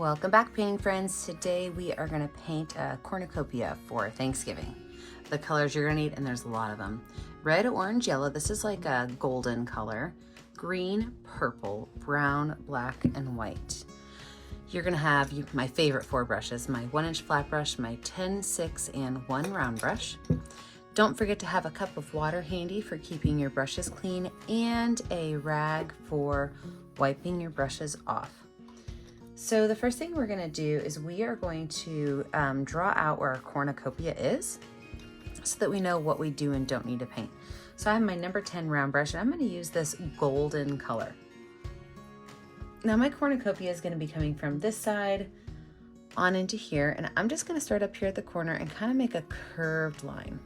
Welcome back, painting friends. Today we are going to paint a cornucopia for Thanksgiving. The colors you're going to need, and there's a lot of them. Red, orange, yellow. This is like a golden color. Green, purple, brown, black, and white. You're going to have my favorite 4 brushes, my 1-inch flat brush, my 10, 6, and 1 round brush. Don't forget to have a cup of water handy for keeping your brushes clean and a rag for wiping your brushes off. So the first thing we're going to do is we are going to draw out where our cornucopia is so that we know what we do and don't need to paint. So I have my number 10 round brush, and I'm going to use this golden color. Now my cornucopia is going to be coming from this side on into here, and I'm just going to start up here at the corner and kind of make a curved line.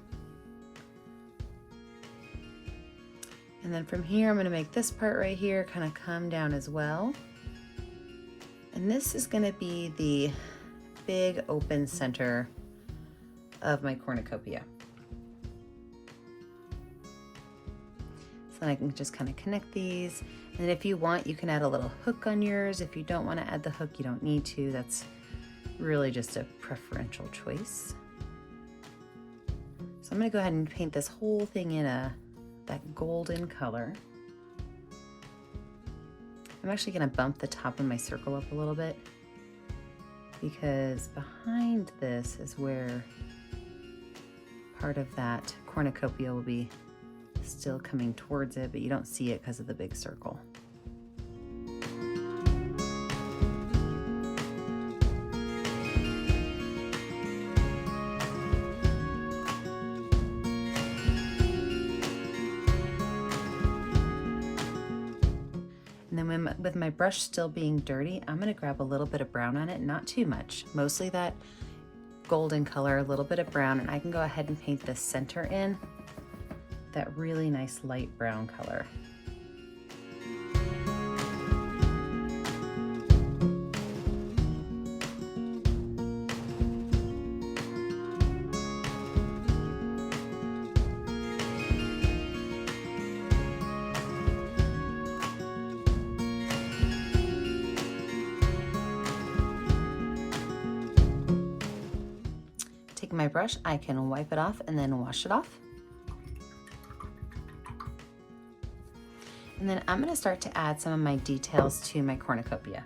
And then from here, I'm going to make this part right here kind of come down as well. And this is going to be the big open center of my cornucopia. So then I can just kind of connect these. And if you want, you can add a little hook on yours. If you don't want to add the hook, you don't need to. That's really just a preferential choice. So I'm going to go ahead and paint this whole thing in that golden color. I'm actually going to bump the top of my circle up a little bit because behind this is where part of that cornucopia will be still coming towards it, but you don't see it because of the big circle. And then with my brush still being dirty, I'm going to grab a little bit of brown on it, not too much, mostly that golden color, a little bit of brown, and I can go ahead and paint the center in that really nice light brown color. Take my brush, I can wipe it off and then wash it off. And then I'm going to start to add some of my details to my cornucopia.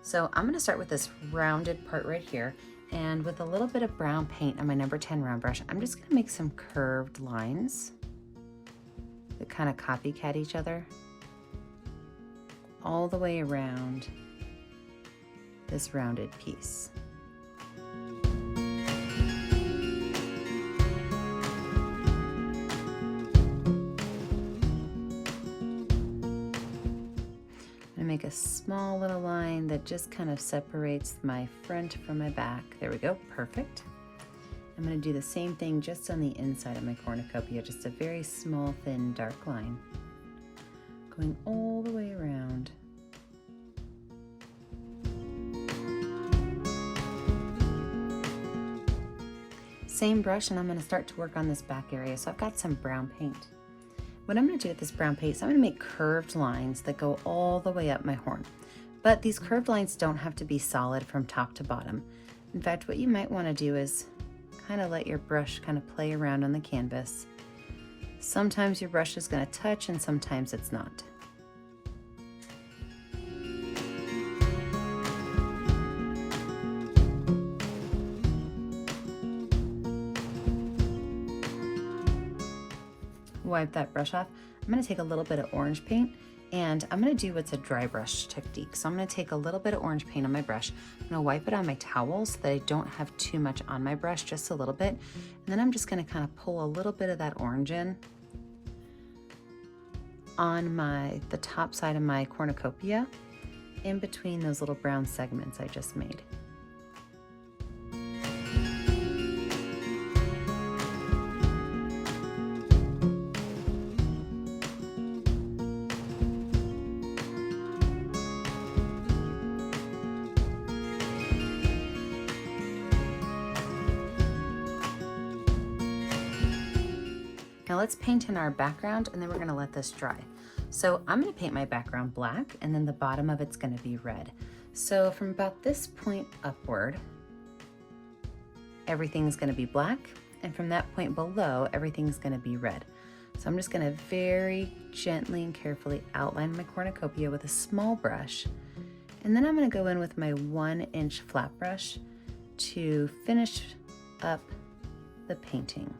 So I'm going to start with this rounded part right here, and with a little bit of brown paint on my number 10 round brush, I'm just going to make some curved lines that kind of copycat each other all the way around this rounded piece. Make a small little line that just kind of separates my front from my back. There we go, perfect. I'm going to do the same thing just on the inside of my cornucopia, just a very small, thin, dark line going all the way around. Same brush, and I'm going to start to work on this back area. So I've got some brown paint. What I'm going to do with this brown paint is I'm going to make curved lines that go all the way up my horn. But these curved lines don't have to be solid from top to bottom. In fact, what you might want to do is kind of let your brush kind of play around on the canvas. Sometimes your brush is going to touch and sometimes it's not. Wipe that brush off. I'm going to take a little bit of orange paint, and I'm going to do what's a dry brush technique. So I'm going to take a little bit of orange paint on my brush. I'm going to wipe it on my towel so that I don't have too much on my brush, just a little bit. And then I'm just going to kind of pull a little bit of that orange in on the top side of my cornucopia, in between those little brown segments I just made. Now let's paint in our background, and then we're going to let this dry. So I'm going to paint my background black, and then the bottom of it's going to be red. So from about this point upward, everything's gonna be black, and from that point below, everything's gonna be red. So I'm just gonna very gently and carefully outline my cornucopia with a small brush, and then I'm gonna go in with my 1-inch flat brush to finish up the painting.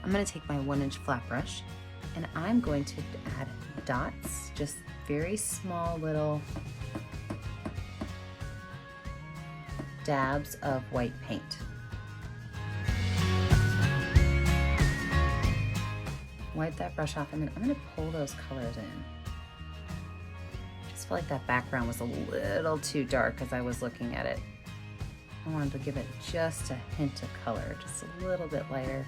I'm gonna take my 1-inch flat brush and I'm going to add dots, just very small little dabs of white paint. Wipe that brush off, and then I'm gonna pull those colors in. Just felt like that background was a little too dark as I was looking at it. I wanted to give it just a hint of color, just a little bit lighter.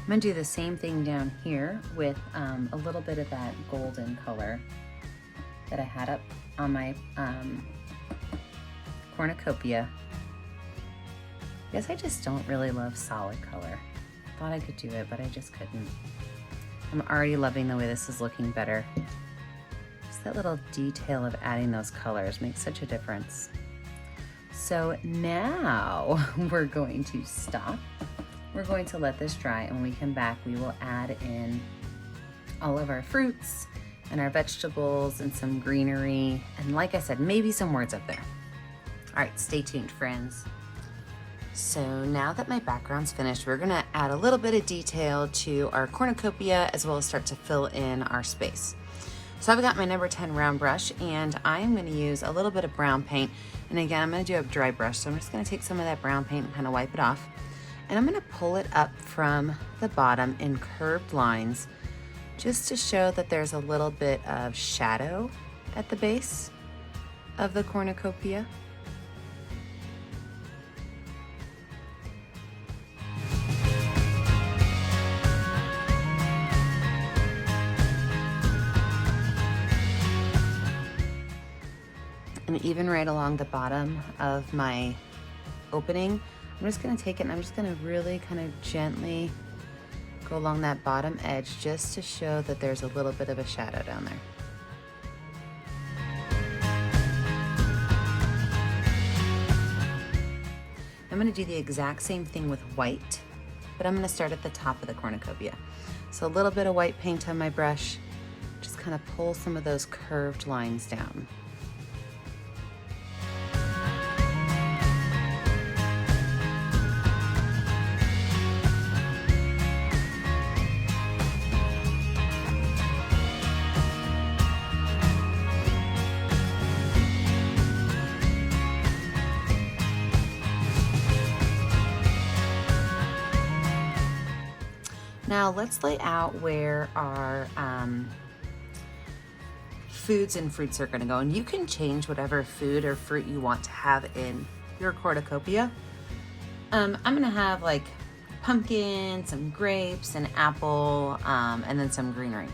I'm gonna do the same thing down here with a little bit of that golden color that I had up on my cornucopia. I guess I just don't really love solid color. Thought I could do it, but I just couldn't. I'm already loving the way this is looking better. Just that little detail of adding those colors makes such a difference. So now we're going to stop. We're going to let this dry, and when we come back, we will add in all of our fruits and our vegetables and some greenery, and like I said, maybe some words up there. All right, stay tuned, friends. So now that my background's finished, we're gonna add a little bit of detail to our cornucopia as well as start to fill in our space. So I've got my number 10 round brush, and I'm gonna use a little bit of brown paint. And again, I'm gonna do a dry brush, so I'm just gonna take some of that brown paint and kind of wipe it off. And I'm gonna pull it up from the bottom in curved lines just to show that there's a little bit of shadow at the base of the cornucopia. And even right along the bottom of my opening, I'm just gonna take it and I'm just gonna really kind of gently go along that bottom edge just to show that there's a little bit of a shadow down there. I'm gonna do the exact same thing with white, but I'm gonna start at the top of the cornucopia. So a little bit of white paint on my brush, just kind of pull some of those curved lines down. Now let's lay out where our foods and fruits are gonna go. And you can change whatever food or fruit you want to have in your cornucopia. I'm gonna have like pumpkin, some grapes, an apple, and then some greenery.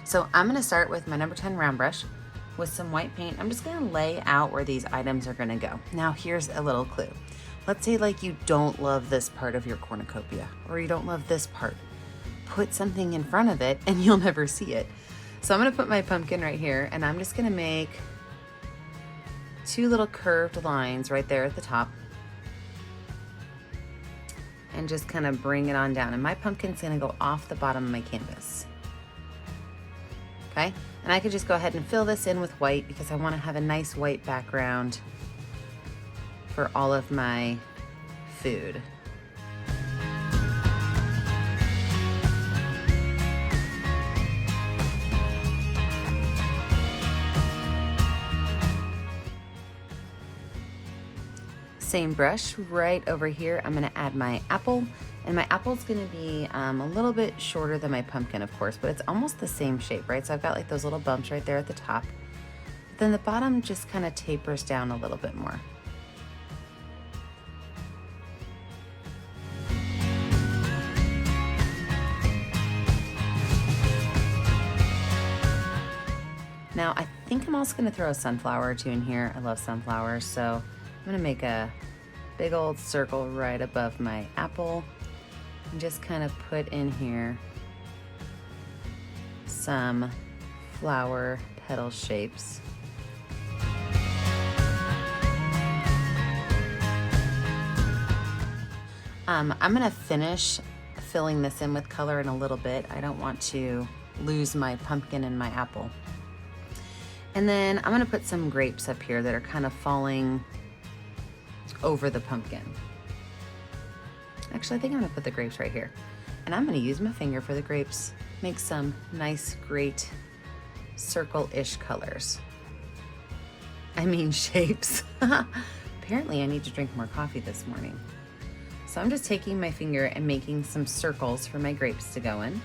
So I'm gonna start with my number 10 round brush with some white paint. I'm just gonna lay out where these items are gonna go. Now here's a little clue. Let's say like you don't love this part of your cornucopia, or you don't love this part. Put something in front of it and you'll never see it. So I'm gonna put my pumpkin right here, and I'm just gonna make 2 little curved lines right there at the top and just kind of bring it on down. And my pumpkin's gonna go off the bottom of my canvas. Okay, and I could just go ahead and fill this in with white because I wanna have a nice white background for all of my food. Same brush right over here. I'm gonna add my apple, and my apple's gonna be a little bit shorter than my pumpkin, of course, but it's almost the same shape, right? So I've got like those little bumps right there at the top. But then the bottom just kind of tapers down a little bit more. Now I think I'm also gonna throw a sunflower or two in here. I love sunflowers, so I'm gonna make a big old circle right above my apple and just kind of put in here some flower petal shapes. I'm gonna finish filling this in with color in a little bit. I don't want to lose my pumpkin and my apple. And then I'm gonna put some grapes up here that are kind of falling over the pumpkin. Actually, I think I'm gonna put the grapes right here. And I'm gonna use my finger for the grapes. Make some nice, great circle-ish colors. I mean shapes. Apparently I need to drink more coffee this morning. So I'm just taking my finger and making some circles for my grapes to go in.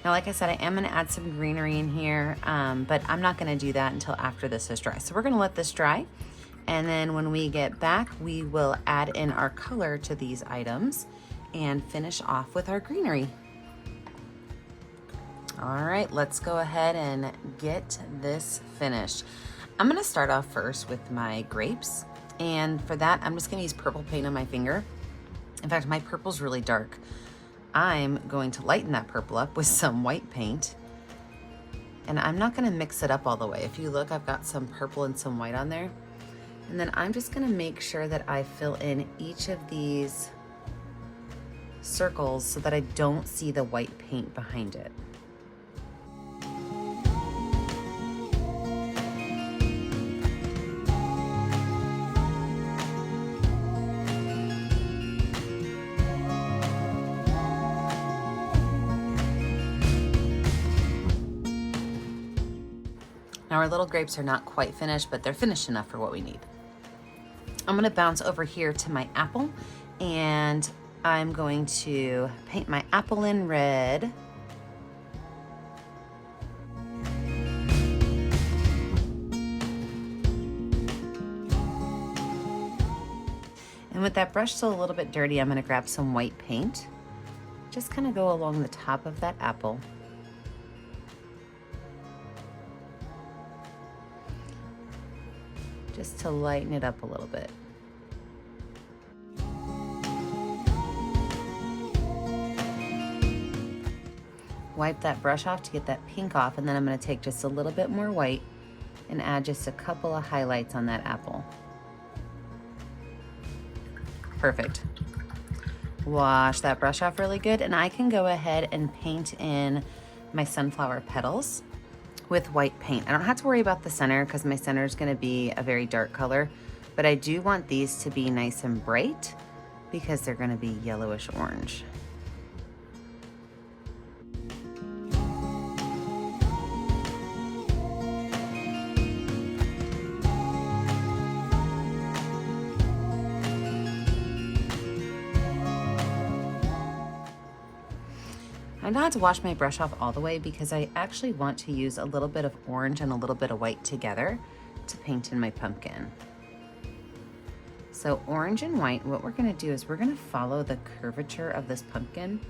Now, like I said, I am gonna add some greenery in here, but I'm not gonna do that until after this is dry. So we're gonna let this dry, and then when we get back, we will add in our color to these items and finish off with our greenery. All right, let's go ahead and get this finished. I'm gonna start off first with my grapes, and for that, I'm just gonna use purple paint on my finger. In fact, my purple's really dark. I'm going to lighten that purple up with some white paint, and I'm not gonna mix it up all the way. If you look, I've got some purple and some white on there. And then I'm just gonna make sure that I fill in each of these circles so that I don't see the white paint behind it. Now our little grapes are not quite finished, but they're finished enough for what we need. I'm gonna bounce over here to my apple, and I'm going to paint my apple in red. And with that brush still a little bit dirty, I'm gonna grab some white paint. Just kind of go along the top of that apple. Just to lighten it up a little bit. Wipe that brush off to get that pink off, and then I'm gonna take just a little bit more white and add just a couple of highlights on that apple. Perfect. Wash that brush off really good, and I can go ahead and paint in my sunflower petals with white paint. I don't have to worry about the center because my center is gonna be a very dark color, but I do want these to be nice and bright because they're gonna be yellowish orange. I don't have to wash my brush off all the way because I actually want to use a little bit of orange and a little bit of white together to paint in my pumpkin. So orange and white, what we're gonna do is we're gonna follow the curvature of this pumpkin.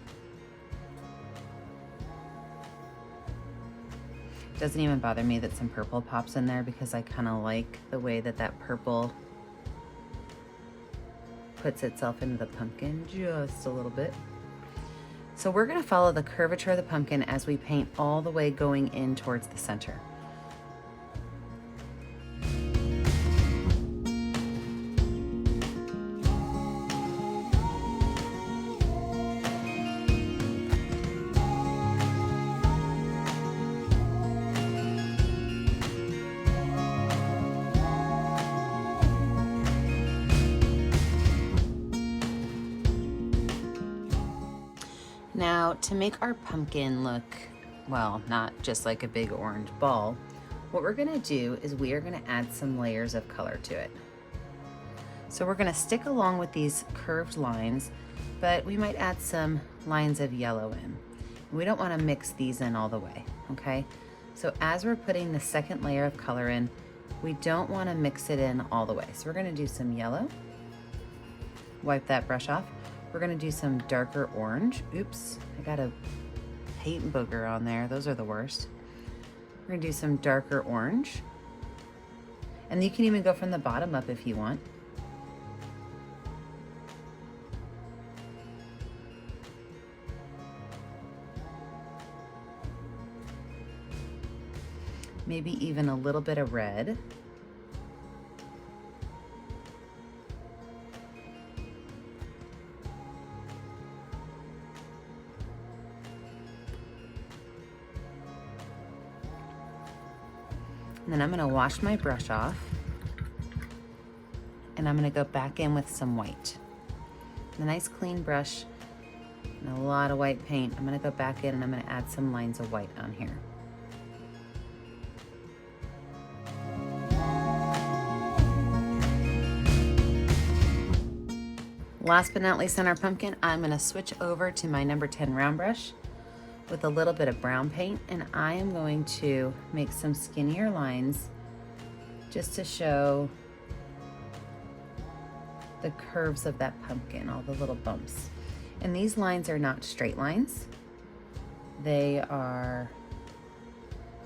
Doesn't even bother me that some purple pops in there because I kind of like the way that that purple puts itself into the pumpkin just a little bit. So we're gonna follow the curvature of the pumpkin as we paint all the way going in towards the center. Now, to make our pumpkin look, well, not just like a big orange ball, what we're gonna do is we are gonna add some layers of color to it. So we're gonna stick along with these curved lines, but we might add some lines of yellow in. We don't wanna mix these in all the way, okay? So as we're putting the second layer of color in, we don't wanna mix it in all the way. So we're gonna do some yellow, wipe that brush off. We're gonna do some darker orange. Oops, I got a paint booger on there. Those are the worst. We're gonna do some darker orange. And you can even go from the bottom up if you want. Maybe even a little bit of red. And then I'm gonna wash my brush off and I'm gonna go back in with some white. A nice clean brush and a lot of white paint. I'm gonna go back in and I'm gonna add some lines of white on here. Last but not least on our pumpkin, I'm gonna switch over to my number 10 round brush with a little bit of brown paint, and I am going to make some skinnier lines just to show the curves of that pumpkin, all the little bumps. And these lines are not straight lines. They are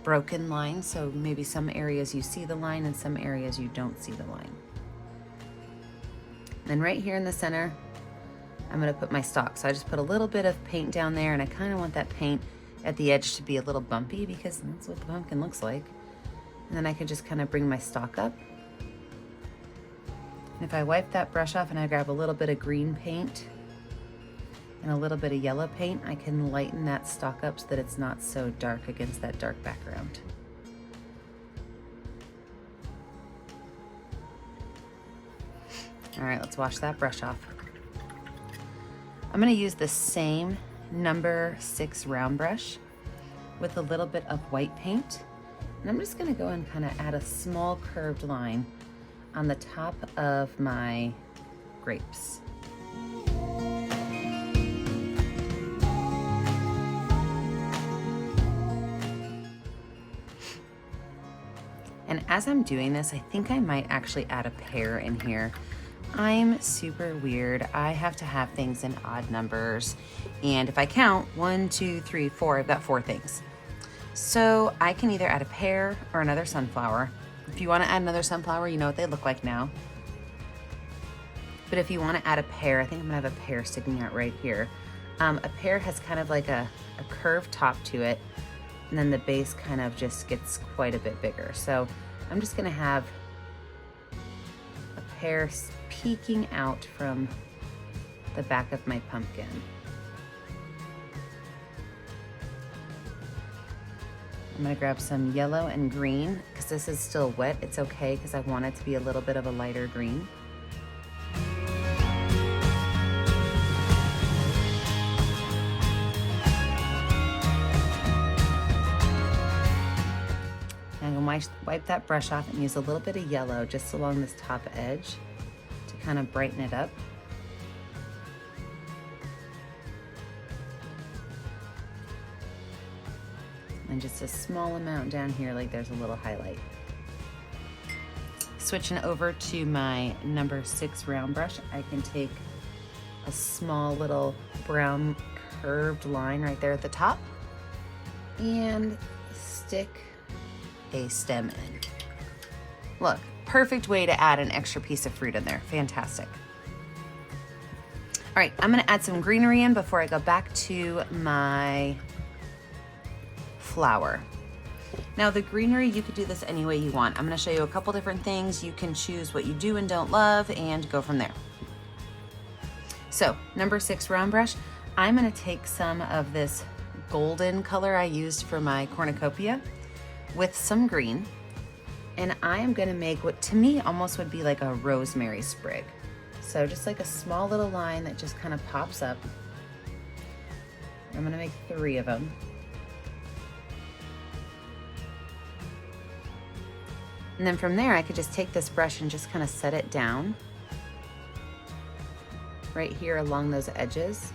broken lines, so maybe some areas you see the line and some areas you don't see the line. Then right here in the center, I'm gonna put my stalk. So I just put a little bit of paint down there, and I kind of want that paint at the edge to be a little bumpy because that's what the pumpkin looks like. And then I can just kind of bring my stalk up. And if I wipe that brush off and I grab a little bit of green paint and a little bit of yellow paint, I can lighten that stalk up so that it's not so dark against that dark background. All right, let's wash that brush off. I'm gonna use the same number 6 round brush with a little bit of white paint. And I'm just gonna go and kind of add a small curved line on the top of my grapes. And as I'm doing this, I think I might actually add a pear in here. I'm super weird. I have to have things in odd numbers. And if I count 1, 2, 3, 4, I've got 4 things. So I can either add a pear or another sunflower. If you want to add another sunflower, you know what they look like now. But if you want to add a pear, I think I'm gonna have a pear sticking out right here. A pear has kind of like a curved top to it, and then the base kind of just gets quite a bit bigger. So I'm just gonna have a pear peeking out from the back of my pumpkin. I'm gonna grab some yellow and green because this is still wet. It's okay because I want it to be a little bit of a lighter green. I'm gonna wipe that brush off and use a little bit of yellow just along this top edge to kind of brighten it up. And just a small amount down here, like there's a little highlight. Switching over to my number 6 round brush, I can take a small little brown curved line right there at the top and stick a stem in. Look, perfect way to add an extra piece of fruit in there. Fantastic. All right, I'm gonna add some greenery in before I go back to my flower. Now the greenery, you could do this any way you want. I'm gonna show you a couple different things. You can choose what you do and don't love and go from there. So, number 6 round brush, I'm gonna take some of this golden color I used for my cornucopia with some green, and I am gonna make what to me almost would be like a rosemary sprig. So just like a small little line that just kind of pops up. I'm gonna make 3 of them. And then from there, I could just take this brush and just kind of set it down right here along those edges.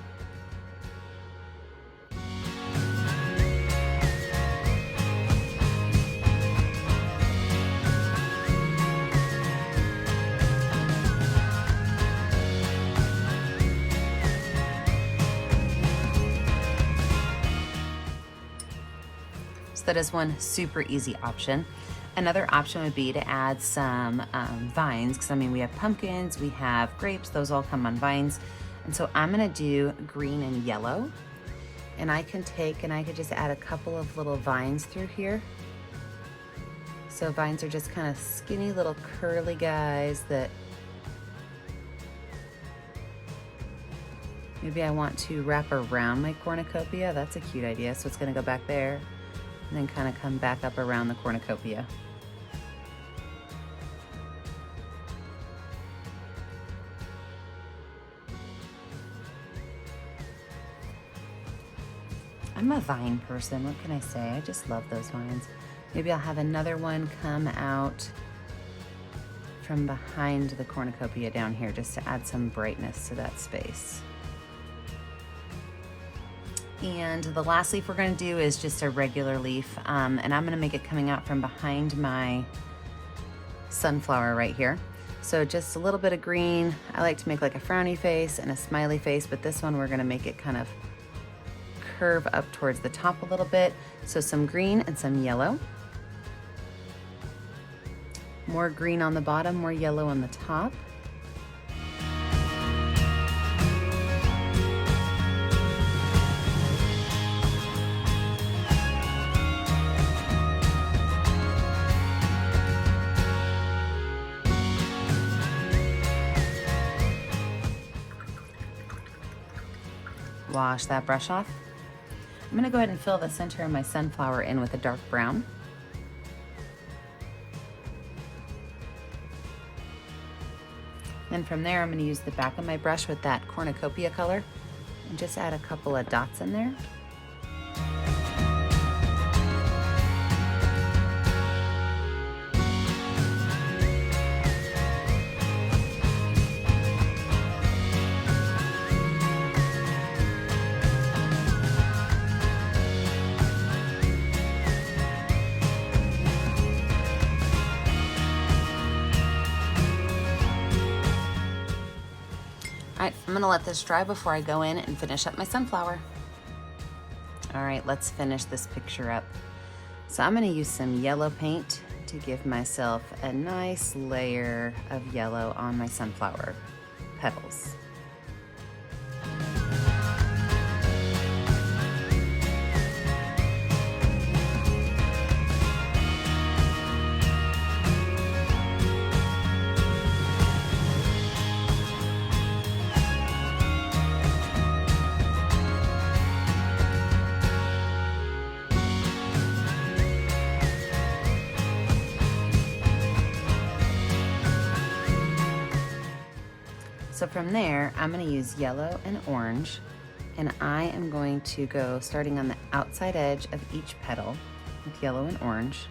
So that is one super easy option. Another option would be to add some vines, because I mean, we have pumpkins, we have grapes, those all come on vines. And so I'm gonna do green and yellow. And I can take and I could just add a couple of little vines through here. So vines are just kind of skinny little curly guys that maybe I want to wrap around my cornucopia. That's a cute idea. So it's gonna go back there and then kind of come back up around the cornucopia. I'm a vine person, what can I say? I just love those vines. Maybe I'll have another one come out from behind the cornucopia down here just to add some brightness to that space. And the last leaf we're gonna do is just a regular leaf, and I'm gonna make it coming out from behind my sunflower right here. So just a little bit of green. I like to make like a frowny face and a smiley face, but this one we're gonna make it kind of curve up towards the top a little bit. So some green and some yellow. More green on the bottom, more yellow on the top. Wash that brush off. I'm gonna go ahead and fill the center of my sunflower in with a dark brown. Then from there, I'm gonna use the back of my brush with that cornucopia color and just add a couple of dots in there. All right, I'm gonna let this dry before I go in and finish up my sunflower. All right, let's finish this picture up. So I'm gonna use some yellow paint to give myself a nice layer of yellow on my sunflower petals. So from there, I'm gonna use yellow and orange, and I am going to go starting on the outside edge of each petal with yellow and orange.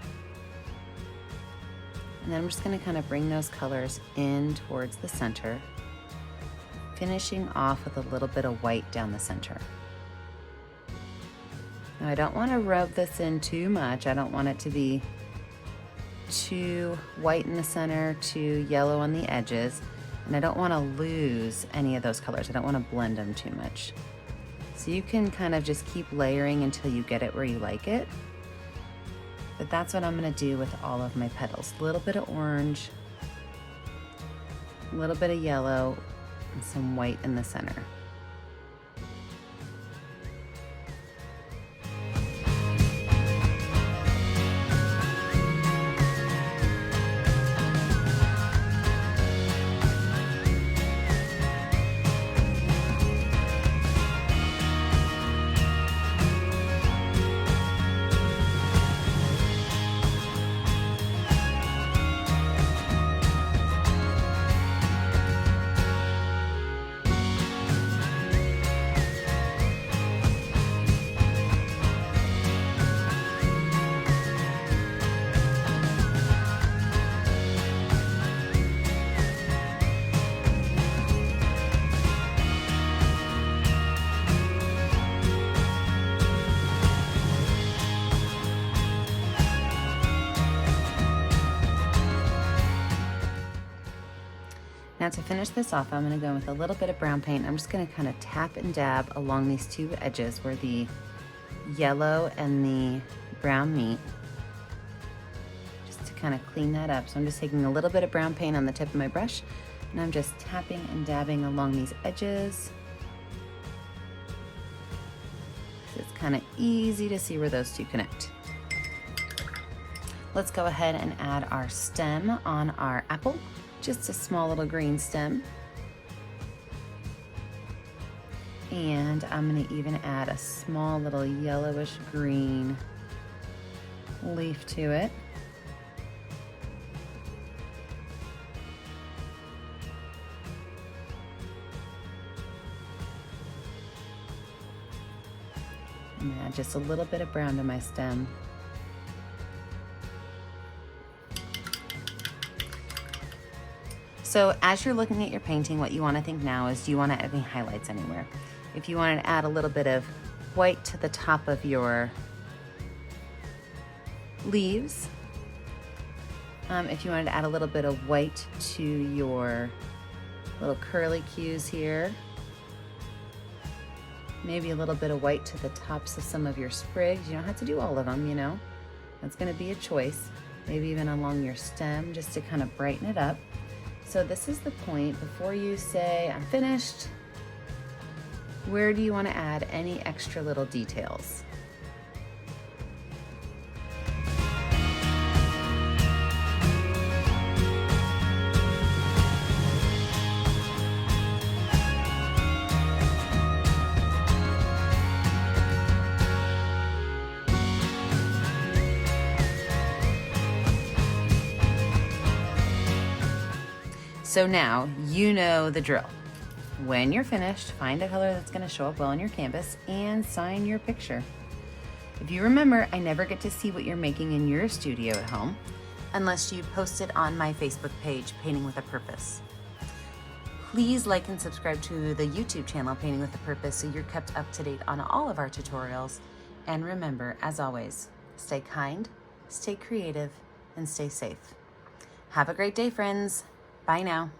And then I'm just gonna kind of bring those colors in towards the center, finishing off with a little bit of white down the center. Now I don't want to rub this in too much. I don't want it to be too white in the center, too yellow on the edges, and I don't want to lose any of those colors. I don't want to blend them too much. So you can kind of just keep layering until you get it where you like it. But that's what I'm going to do with all of my petals. A little bit of orange, a little bit of yellow, and some white in the center. Now to finish this off, I'm going to go with a little bit of brown paint. I'm just going to kind of tap and dab along these two edges where the yellow and the brown meet, just to kind of clean that up. So I'm just taking a little bit of brown paint on the tip of my brush, and I'm just tapping and dabbing along these edges. So it's kind of easy to see where those two connect. Let's go ahead and add our stem on our apple. Just a small little green stem. And I'm going to even add a small little yellowish green leaf to it. And add just a little bit of brown to my stem. So as you're looking at your painting, what you want to think now is, do you want to add any highlights anywhere? If you wanted to add a little bit of white to the top of your leaves, if you wanted to add a little bit of white to your little curly cues here, maybe a little bit of white to the tops of some of your sprigs. You don't have to do all of them, you know. That's going to be a choice. Maybe even along your stem, just to kind of brighten it up. So this is the point before you say, I'm finished. Where do you want to add any extra little details? So now you know the drill. When you're finished, find a color that's going to show up well on your canvas and sign your picture. If you remember, I never get to see what you're making in your studio at home unless you post it on my Facebook page, Painting with a Purpose. Please like and subscribe to the YouTube channel, Painting with a Purpose, so you're kept up to date on all of our tutorials. And remember, as always, stay kind, stay creative, and stay safe. Have a great day, friends. Bye now.